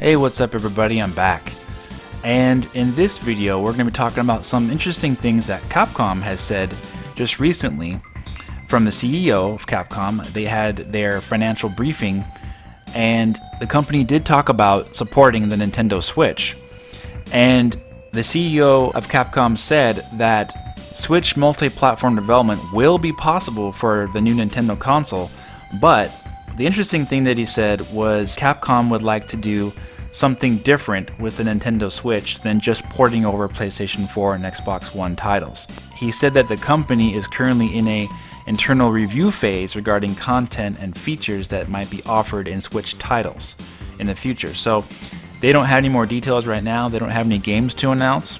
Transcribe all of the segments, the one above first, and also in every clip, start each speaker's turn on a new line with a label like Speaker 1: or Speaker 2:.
Speaker 1: Hey, what's up everybody, I'm back. And in this video we're going to be talking about some interesting things that Capcom has said just recently. From the CEO of Capcom, they had their financial briefing and the company did talk about supporting the Nintendo Switch. And the CEO of Capcom said that Switch multi-platform development will be possible for the new Nintendo console, but the interesting thing that he said was Capcom would like to do something different with the Nintendo Switch than just porting over PlayStation 4 and Xbox One titles. He said that the company is currently in a internal review phase regarding content and features that might be offered in Switch titles in the future. So they don't have any more details right now, they don't have any games to announce,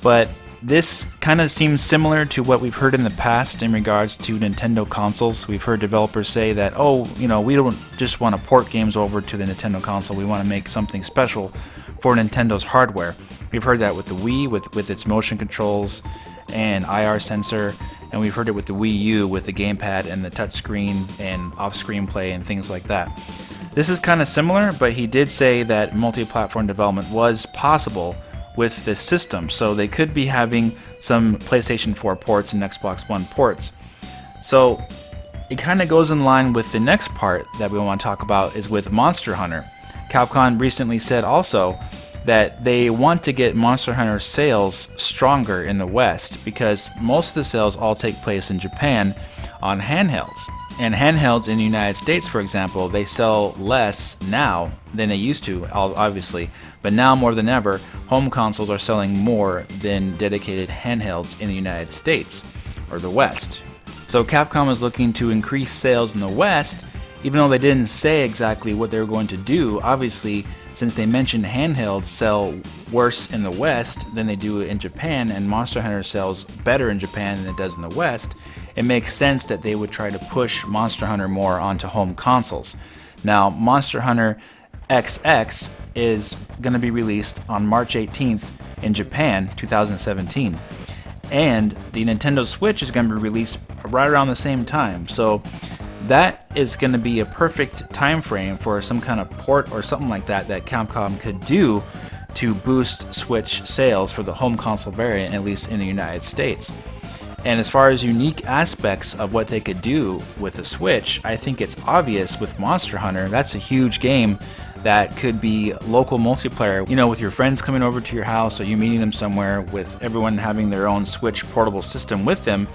Speaker 1: but this kind of seems similar to what we've heard in the past in regards to Nintendo consoles. We've heard developers say that, we don't just want to port games over to the Nintendo console, we want to make something special for Nintendo's hardware. We've heard that with the Wii, with its motion controls and IR sensor, and we've heard it with the Wii U, with the gamepad and the touchscreen and off-screen play and things like that. This is kind of similar, but he did say that multi-platform development was possible with this system, so they could be having some PlayStation 4 ports and Xbox One ports. So it kind of goes in line with the next part that we want to talk about, is with Monster Hunter. Capcom recently said also that they want to get Monster Hunter sales stronger in the West because most of the sales all take place in Japan on handhelds. And handhelds in the United States, for example, they sell less now than they used to, obviously. But now more than ever, home consoles are selling more than dedicated handhelds in the United States, or the West. So Capcom is looking to increase sales in the West, even though they didn't say exactly what they were going to do. Obviously, since they mentioned handhelds sell worse in the West than they do in Japan, and Monster Hunter sells better in Japan than it does in the West, it makes sense that they would try to push Monster Hunter more onto home consoles. Now, Monster Hunter XX is going to be released on March 18th in Japan, 2017. And the Nintendo Switch is going to be released right around the same time. So that is going to be a perfect time frame for some kind of port or something like that Capcom could do to boost Switch sales for the home console variant, at least in the United States. And as far as unique aspects of what they could do with the Switch, I think it's obvious with Monster Hunter. That's a huge game that could be local multiplayer, with your friends coming over to your house or you meeting them somewhere, with everyone having their own Switch portable system with them.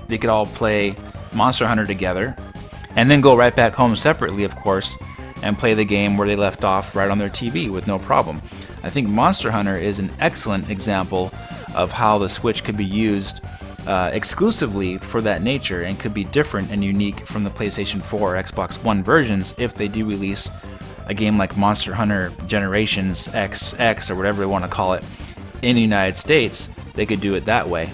Speaker 1: They could all play Monster Hunter together and then go right back home separately, of course, and play the game where they left off right on their TV with no problem. I think Monster Hunter is an excellent example of how the Switch could be used exclusively for that nature, and could be different and unique from the PlayStation 4 or Xbox One versions if they do release a game like Monster Hunter Generations XX or whatever they want to call it in the United States. They could do it that way,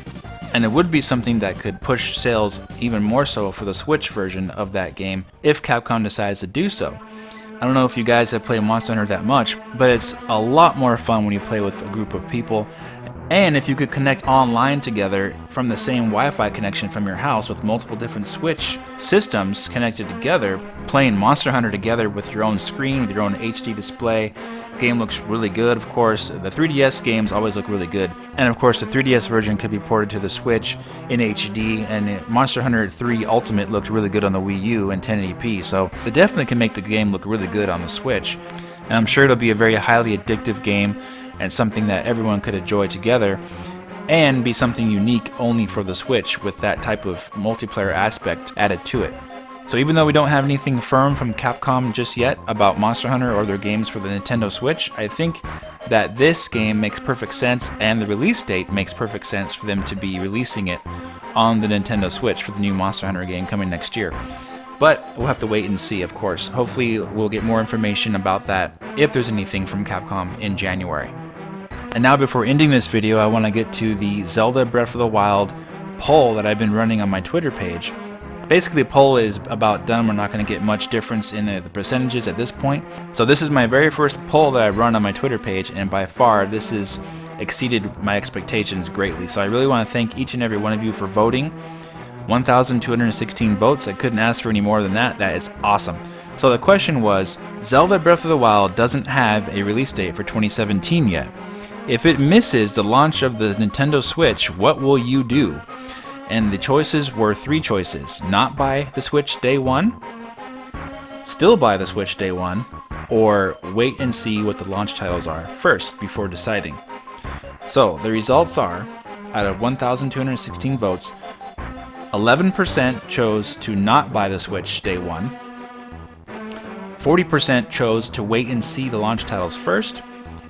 Speaker 1: and it would be something that could push sales even more so for the Switch version of that game if Capcom decides to do so. I don't know if you guys have played Monster Hunter that much, but it's a lot more fun when you play with a group of people. And if you could connect online together from the same Wi-Fi connection from your house with multiple different Switch systems connected together, playing Monster Hunter together with your own screen, with your own HD display, game looks really good, of course. The 3DS games always look really good. And of course the 3DS version could be ported to the Switch in HD, and Monster Hunter 3 Ultimate looked really good on the Wii U in 1080p, so it definitely can make the game look really good on the Switch. And I'm sure it'll be a very highly addictive game, and something that everyone could enjoy together, and be something unique only for the Switch with that type of multiplayer aspect added to it. So even though we don't have anything firm from Capcom just yet about Monster Hunter or their games for the Nintendo Switch, I think that this game makes perfect sense, and the release date makes perfect sense for them to be releasing it on the Nintendo Switch for the new Monster Hunter game coming next year. But we'll have to wait and see, of course. Hopefully we'll get more information about that if there's anything from Capcom in January. And now, before ending this video, I want to get to the Zelda Breath of the Wild poll that I've been running on my Twitter page. Basically, the poll is about done. We're not going to get much difference in the percentages at this point. So this is my very first poll that I run on my Twitter page, and by far this has exceeded my expectations greatly. So I really want to thank each and every one of you for voting. 1,216 votes. I couldn't ask for any more than that. That is awesome. So the question was, Zelda Breath of the Wild doesn't have a release date for 2017 yet. If it misses the launch of the Nintendo Switch, what will you do? And the choices were 3 choices. Not buy the Switch day one, still buy the Switch day one, or wait and see what the launch titles are first before deciding. So the results are, out of 1,216 votes, 11% chose to not buy the Switch day one, 40% chose to wait and see the launch titles first,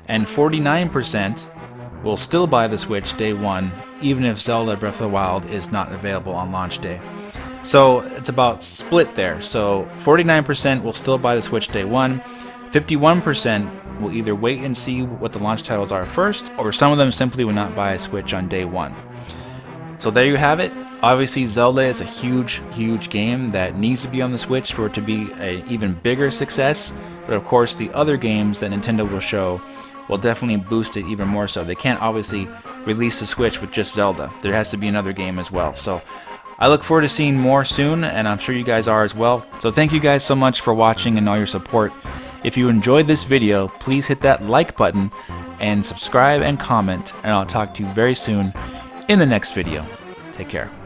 Speaker 1: and 49% will still buy the Switch day one, even if Zelda Breath of the Wild is not available on launch day. So it's about split there. So 49% will still buy the Switch day one, 51% will either wait and see what the launch titles are first, or some of them simply will not buy a Switch on day one. So there you have it. Obviously, Zelda is a huge game that needs to be on the Switch for it to be an even bigger success. But of course, the other games that Nintendo will show will definitely boost it even more so. They can't obviously release the Switch with just Zelda. There has to be another game as well. So I look forward to seeing more soon, and I'm sure you guys are as well. So thank you guys so much for watching and all your support. If you enjoyed this video, please hit that like button and subscribe and comment, and I'll talk to you very soon in the next video. Take care.